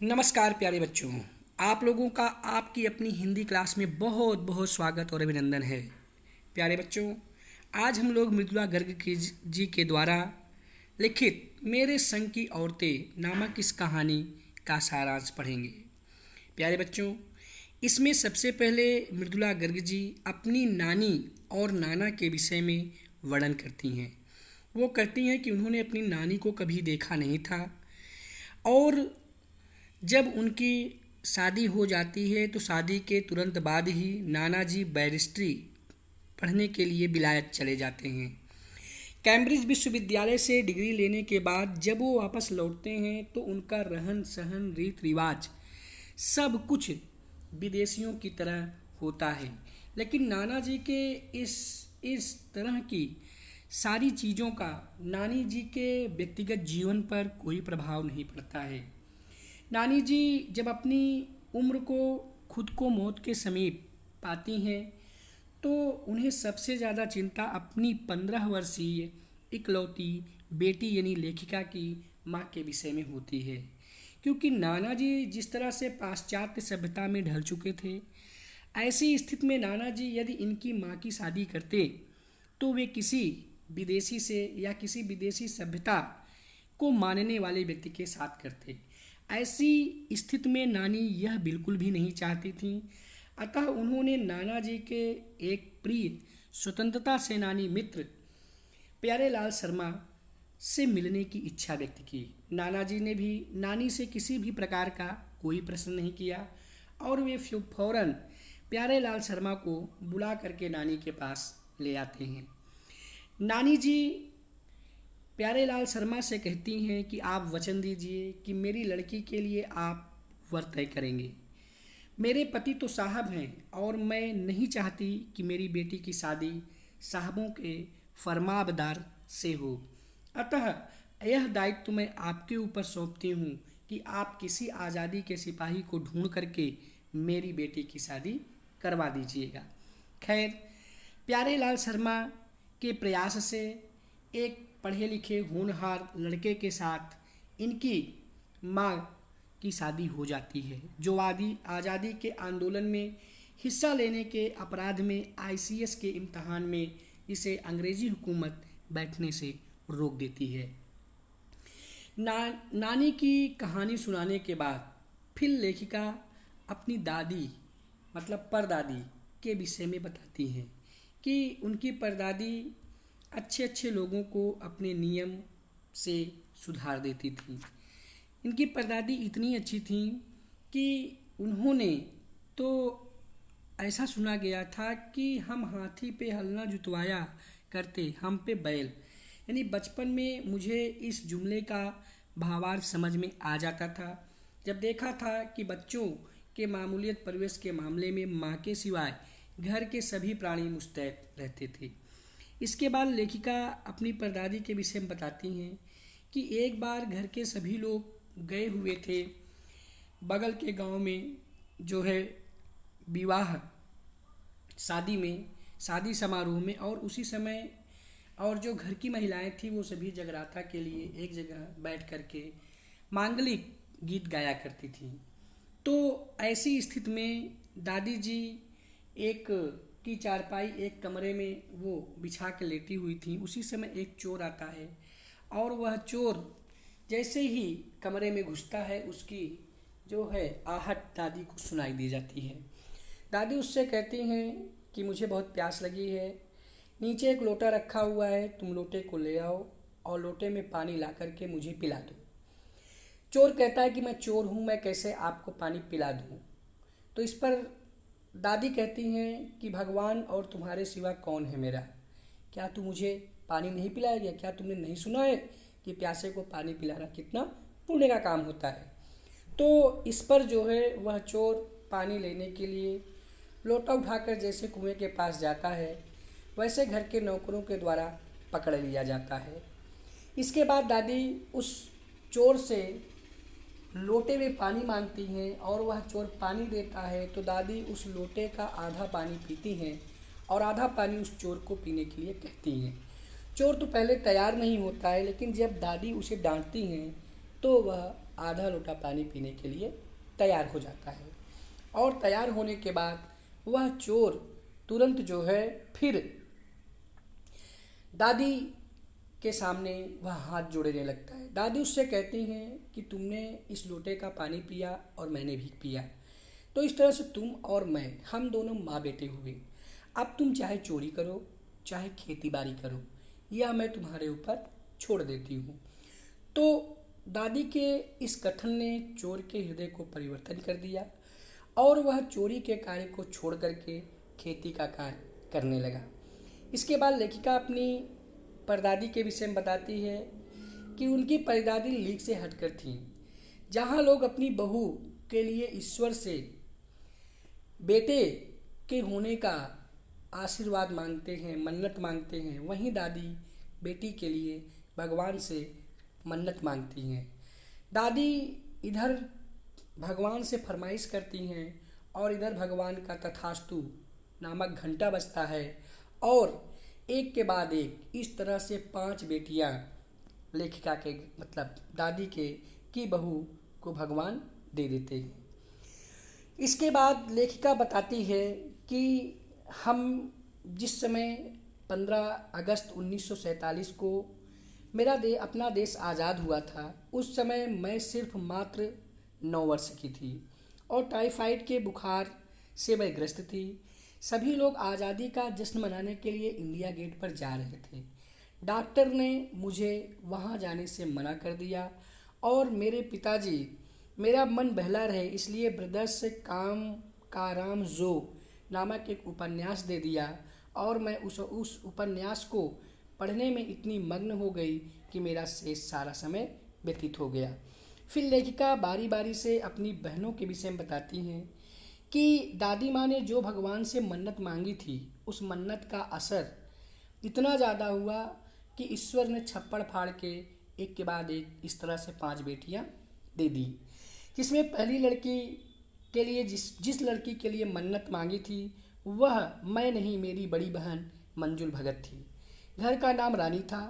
नमस्कार प्यारे बच्चों। आप लोगों का आपकी अपनी हिंदी क्लास में बहुत बहुत स्वागत और अभिनंदन है। प्यारे बच्चों, आज हम लोग मृदुला गर्ग जी के द्वारा लिखित मेरे संग की औरतें नामक इस कहानी का सारांश पढ़ेंगे। प्यारे बच्चों, इसमें सबसे पहले मृदुला गर्ग जी अपनी नानी और नाना के विषय में वर्णन करती हैं। वो कहती हैं कि उन्होंने अपनी नानी को कभी देखा नहीं था और जब उनकी शादी हो जाती है तो शादी के तुरंत बाद ही नाना जी बैरिस्ट्री पढ़ने के लिए विलायत चले जाते हैं। कैम्ब्रिज विश्वविद्यालय से डिग्री लेने के बाद जब वो वापस लौटते हैं तो उनका रहन सहन रीत रिवाज सब कुछ विदेशियों की तरह होता है, लेकिन नाना जी के इस तरह की सारी चीज़ों का नानी जी के व्यक्तिगत जीवन पर कोई प्रभाव नहीं पड़ता है। नानी जी जब अपनी उम्र को खुद को मौत के समीप पाती हैं तो उन्हें सबसे ज़्यादा चिंता अपनी 15 वर्षीय इकलौती बेटी यानी लेखिका की माँ के विषय में होती है, क्योंकि नाना जी जिस तरह से पाश्चात्य सभ्यता में ढल चुके थे, ऐसी स्थिति में नाना जी यदि इनकी माँ की शादी करते तो वे किसी विदेशी से या किसी विदेशी सभ्यता को मानने वाले व्यक्ति के साथ करते। ऐसी स्थिति में नानी यह बिल्कुल भी नहीं चाहती थी, अतः उन्होंने नाना जी के एक प्रिय स्वतंत्रता सेनानी मित्र प्यारेलाल शर्मा से मिलने की इच्छा व्यक्त की। नाना जी ने भी नानी से किसी भी प्रकार का कोई प्रश्न नहीं किया और वे फौरन प्यारेलाल शर्मा को बुला करके नानी के पास ले आते हैं। नानी जी प्यारेलाल शर्मा से कहती हैं कि आप वचन दीजिए कि मेरी लड़की के लिए आप वर तय करेंगे। मेरे पति तो साहब हैं और मैं नहीं चाहती कि मेरी बेटी की शादी साहबों के फरमाबदार से हो, अतः यह दायित्व मैं आपके ऊपर सौंपती हूँ कि आप किसी आज़ादी के सिपाही को ढूंढ करके मेरी बेटी की शादी करवा दीजिएगा। खैर, प्यारेलाल शर्मा के प्रयास से एक पढ़े लिखे होनहार लड़के के साथ इनकी माँ की शादी हो जाती है, जो आज़ादी के आंदोलन में हिस्सा लेने के अपराध में ICS के इम्तहान में इसे अंग्रेजी हुकूमत बैठने से रोक देती है। नानी की कहानी सुनाने के बाद फिर लेखिका अपनी दादी मतलब परदादी के विषय में बताती हैं कि उनकी परदादी अच्छे अच्छे लोगों को अपने नियम से सुधार देती थी। इनकी परदादी इतनी अच्छी थी कि उन्होंने तो ऐसा सुना गया था कि हम हाथी पे हल ना जुतवाया करते, हम पे बैल। यानी बचपन में मुझे इस जुमले का भावार्थ समझ में आ जाता था जब देखा था कि बच्चों के मामूलियत परवरिश के मामले में माँ के सिवाय घर के सभी प्राणी मुस्तैद रहते थे। इसके बाद लेखिका अपनी परदादी के विषय में बताती हैं कि एक बार घर के सभी लोग गए हुए थे बगल के गांव में, जो है विवाह शादी समारोह में, और उसी समय और जो घर की महिलाएं थी वो सभी जगराता के लिए एक जगह बैठ कर के मांगलिक गीत गाया करती थी। तो ऐसी स्थिति में दादी जी एक की चारपाई एक कमरे में वो बिछा के लेटी हुई थी। उसी समय एक चोर आता है और वह चोर जैसे ही कमरे में घुसता है उसकी जो है आहट दादी को सुनाई दी जाती है। दादी उससे कहती हैं कि मुझे बहुत प्यास लगी है, नीचे एक लोटा रखा हुआ है, तुम लोटे को ले आओ और लोटे में पानी ला करके मुझे पिला दो। चोर कहता है कि मैं चोर हूँ, मैं कैसे आपको पानी पिला दूँ। तो इस पर दादी कहती हैं कि भगवान और तुम्हारे सिवा कौन है मेरा, क्या तू मुझे पानी नहीं पिलाएगा? क्या तुमने नहीं सुना है कि प्यासे को पानी पिलाना कितना पुण्य का काम होता है। तो इस पर जो है वह चोर पानी लेने के लिए लोटा उठाकर जैसे कुएं के पास जाता है वैसे घर के नौकरों के द्वारा पकड़ लिया जाता है। इसके बाद दादी उस चोर से लोटे में पानी मांगती हैं और वह चोर पानी देता है, तो दादी उस लोटे का आधा पानी पीती हैं और आधा पानी उस चोर को पीने के लिए कहती हैं। चोर तो पहले तैयार नहीं होता है, लेकिन जब दादी उसे डांटती हैं तो वह आधा लोटा पानी पीने के लिए तैयार हो जाता है। और तैयार होने के बाद वह चोर तुरंत जो है फिर दादी के सामने वह हाथ जोड़ने लगता है। दादी उससे कहती हैं कि तुमने इस लोटे का पानी पिया और मैंने भी पिया, तो इस तरह से तुम और मैं, हम दोनों माँ बेटे हुए। अब तुम चाहे चोरी करो चाहे खेती बाड़ी करो, यह मैं तुम्हारे ऊपर छोड़ देती हूँ। तो दादी के इस कथन ने चोर के हृदय को परिवर्तन कर दिया और वह चोरी के कार्य को छोड़ करके खेती का कार्य करने लगा। इसके बाद लेखिका अपनी परदादी के विषय में बताती है कि उनकी परदादी लीक से हटकर थी। जहाँ लोग अपनी बहू के लिए ईश्वर से बेटे के होने का आशीर्वाद मांगते हैं, मन्नत मांगते हैं, वहीं दादी बेटी के लिए भगवान से मन्नत मांगती हैं। दादी इधर भगवान से फरमाइश करती हैं और इधर भगवान का तथास्तु नामक घंटा बजता है और एक के बाद एक इस तरह से 5 बेटियां लेखिका के मतलब दादी के की बहू को भगवान दे देते हैं। इसके बाद लेखिका बताती है कि हम जिस समय 15 अगस्त 1947 को अपना देश आज़ाद हुआ था, उस समय मैं सिर्फ मात्र 9 वर्ष की थी और टाइफाइड के बुखार से मैं ग्रस्त थी। सभी लोग आज़ादी का जश्न मनाने के लिए इंडिया गेट पर जा रहे थे। डॉक्टर ने मुझे वहां जाने से मना कर दिया और मेरे पिताजी मेरा मन बहला रहे इसलिए ब्रदर्स काम का राम जो नामक एक उपन्यास दे दिया और मैं उस उपन्यास को पढ़ने में इतनी मग्न हो गई कि मेरा शेष सारा समय व्यतीत हो गया। फिर लेखिका बारी बारी से अपनी बहनों के विषय में बताती हैं कि दादी माँ ने जो भगवान से मन्नत मांगी थी, उस मन्नत का असर इतना ज़्यादा हुआ कि ईश्वर ने छप्पड़ फाड़ के एक के बाद एक इस तरह से 5 बेटियाँ दे दी। जिसमें पहली लड़की के लिए जिस लड़की के लिए मन्नत मांगी थी वह मैं नहीं, मेरी बड़ी बहन मंजुल भगत थी। घर का नाम रानी था,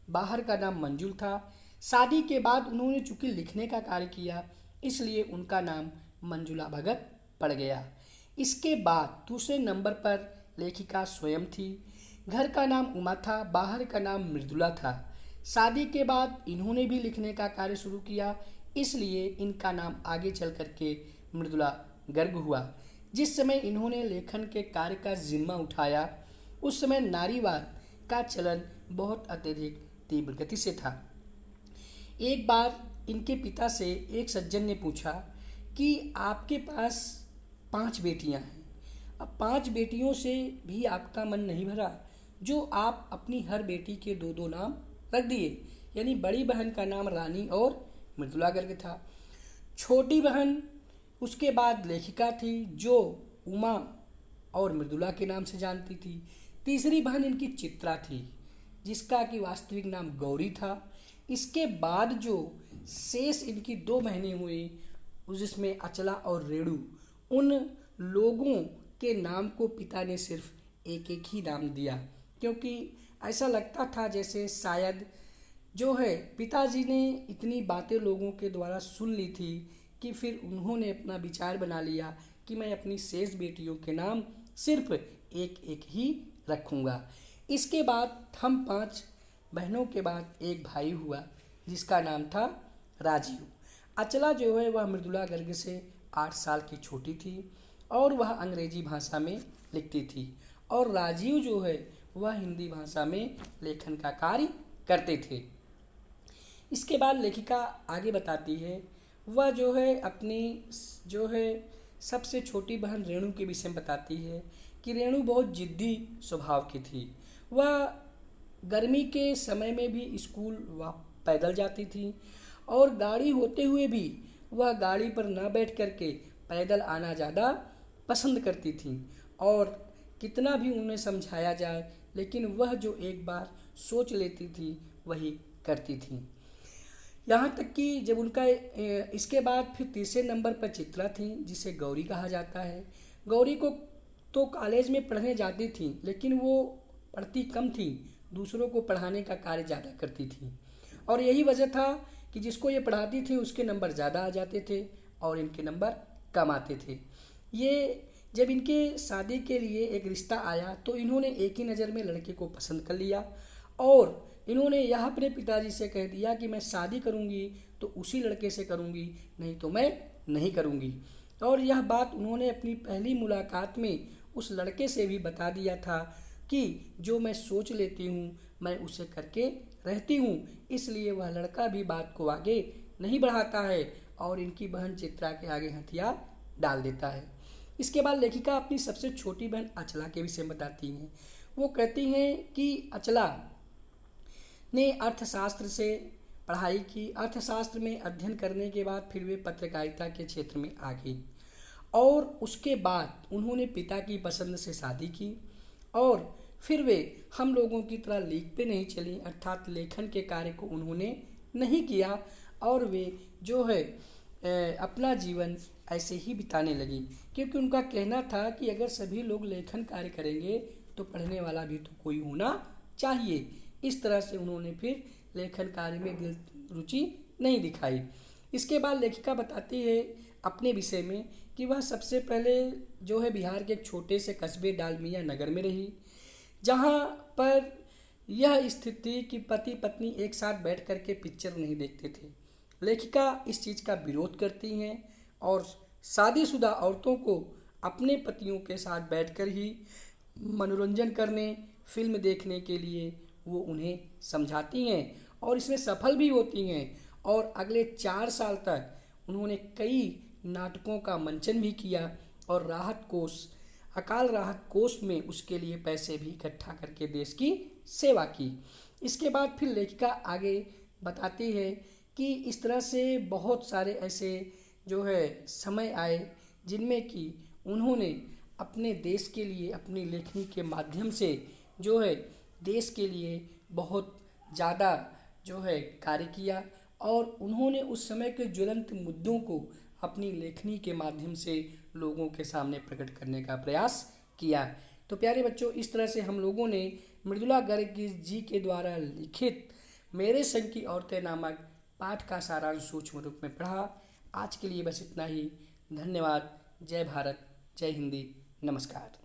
बाहर का नाम मंजुल था। शादी के बाद उन्होंने चूंकि लिखने का कार्य किया इसलिए उनका नाम मंजुला भगत पड़ गया। इसके बाद दूसरे नंबर पर लेखिका स्वयं थी। घर का नाम उमा था, बाहर का नाम मृदुला था। शादी के बाद इन्होंने भी लिखने का कार्य शुरू किया इसलिए इनका नाम आगे चल करके मृदुला गर्ग हुआ। जिस समय इन्होंने लेखन के कार्य का जिम्मा उठाया उस समय नारीवाद का चलन बहुत अत्यधिक तीव्र गति से था। एक बार इनके पिता से एक सज्जन ने पूछा कि आपके पास 5 बेटियां हैं, अब 5 बेटियों से भी आपका मन नहीं भरा जो आप अपनी हर बेटी के 2-2 नाम रख दिए। यानी बड़ी बहन का नाम रानी और मृदुला गर्ग था। छोटी बहन उसके बाद लेखिका थी जो उमा और मृदुला के नाम से जानती थी। तीसरी बहन इनकी चित्रा थी जिसका कि वास्तविक नाम गौरी था। इसके बाद जो शेष इनकी 2 बहनें हुई जिसमें अचला और रेणु, उन लोगों के नाम को पिता ने सिर्फ एक ही नाम दिया क्योंकि ऐसा लगता था जैसे शायद जो है पिताजी ने इतनी बातें लोगों के द्वारा सुन ली थी कि फिर उन्होंने अपना विचार बना लिया कि मैं अपनी शेष बेटियों के नाम सिर्फ एक ही रखूँगा। इसके बाद हम 5 बहनों के बाद एक भाई हुआ जिसका नाम था राजीव। अचला जो है वह मृदुला गर्ग से 8 साल की छोटी थी और वह अंग्रेजी भाषा में लिखती थी और राजीव जो है वह हिंदी भाषा में लेखन का कार्य करते थे। इसके बाद लेखिका आगे बताती है वह जो है अपनी जो है सबसे छोटी बहन रेणु के विषय में बताती है कि रेणु बहुत जिद्दी स्वभाव की थी। वह गर्मी के समय में भी स्कूल पैदल जाती थी और गाड़ी होते हुए भी वह गाड़ी पर न बैठ करके पैदल आना ज़्यादा पसंद करती थी और कितना भी उन्हें समझाया जाए लेकिन वह जो एक बार सोच लेती थी वही करती थी। यहाँ तक कि जब उनका इसके बाद फिर तीसरे नंबर पर चित्रा थी जिसे गौरी कहा जाता है। गौरी को तो कॉलेज में पढ़ने जाती थी लेकिन वो पढ़ती कम थी, दूसरों को पढ़ाने का कार्य ज़्यादा करती थी और यही वजह था कि जिसको ये पढ़ाती थी उसके नंबर ज़्यादा आ जाते थे और इनके नंबर कम आते थे। ये जब इनके शादी के लिए एक रिश्ता आया तो इन्होंने एक ही नज़र में लड़के को पसंद कर लिया और इन्होंने यह अपने पिताजी से कह दिया कि मैं शादी करूंगी तो उसी लड़के से करूंगी, नहीं तो मैं नहीं करूंगी। और यह बात उन्होंने अपनी पहली मुलाकात में उस लड़के से भी बता दिया था कि जो मैं सोच लेती हूँ मैं उसे करके रहती हूँ। इसलिए वह लड़का भी बात को आगे नहीं बढ़ाता है और इनकी बहन चित्रा के आगे हथियार डाल देता है। इसके बाद लेखिका अपनी सबसे छोटी बहन अचला के विषय में बताती हैं। वो कहती हैं कि अचला ने अर्थशास्त्र से पढ़ाई की। अर्थशास्त्र में अध्ययन करने के बाद फिर वे पत्रकारिता के क्षेत्र में आ गई और उसके बाद उन्होंने पिता की पसंद से शादी की और फिर वे हम लोगों की तरह लीक पे नहीं चली, अर्थात लेखन के कार्य को उन्होंने नहीं किया और वे जो है अपना जीवन ऐसे ही बिताने लगी, क्योंकि उनका कहना था कि अगर सभी लोग लेखन कार्य करेंगे तो पढ़ने वाला भी तो कोई होना चाहिए। इस तरह से उन्होंने फिर लेखन कार्य में रुचि नहीं दिखाई। इसके बाद लेखिका बताती है अपने विषय में कि वह सबसे पहले जो है बिहार के एक छोटे से कस्बे डालमिया नगर में रही, जहाँ पर यह स्थिति कि पति पत्नी एक साथ बैठ कर के पिक्चर नहीं देखते थे। लेखिका इस चीज़ का विरोध करती हैं और शादीशुदा औरतों को अपने पतियों के साथ बैठकर ही मनोरंजन करने, फिल्म देखने के लिए वो उन्हें समझाती हैं और इसमें सफल भी होती हैं और अगले 4 साल तक उन्होंने कई नाटकों का मंचन भी किया और अकाल राहत कोष में उसके लिए पैसे भी इकट्ठा करके देश की सेवा की। इसके बाद फिर लेखिका आगे बताती है कि इस तरह से बहुत सारे ऐसे जो है समय आए जिनमें कि उन्होंने अपने देश के लिए अपनी लेखनी के माध्यम से जो है देश के लिए बहुत ज़्यादा जो है कार्य किया और उन्होंने उस समय के ज्वलंत मुद्दों को अपनी लेखनी के माध्यम से लोगों के सामने प्रकट करने का प्रयास किया। तो प्यारे बच्चों, इस तरह से हम लोगों ने मृदुला गर्ग जी के द्वारा लिखित मेरे संग की औरतें नामक पाठ का सारांश सूक्ष्म रूप में पढ़ा। आज के लिए बस इतना ही। धन्यवाद। जय भारत, जय हिंदी, नमस्कार।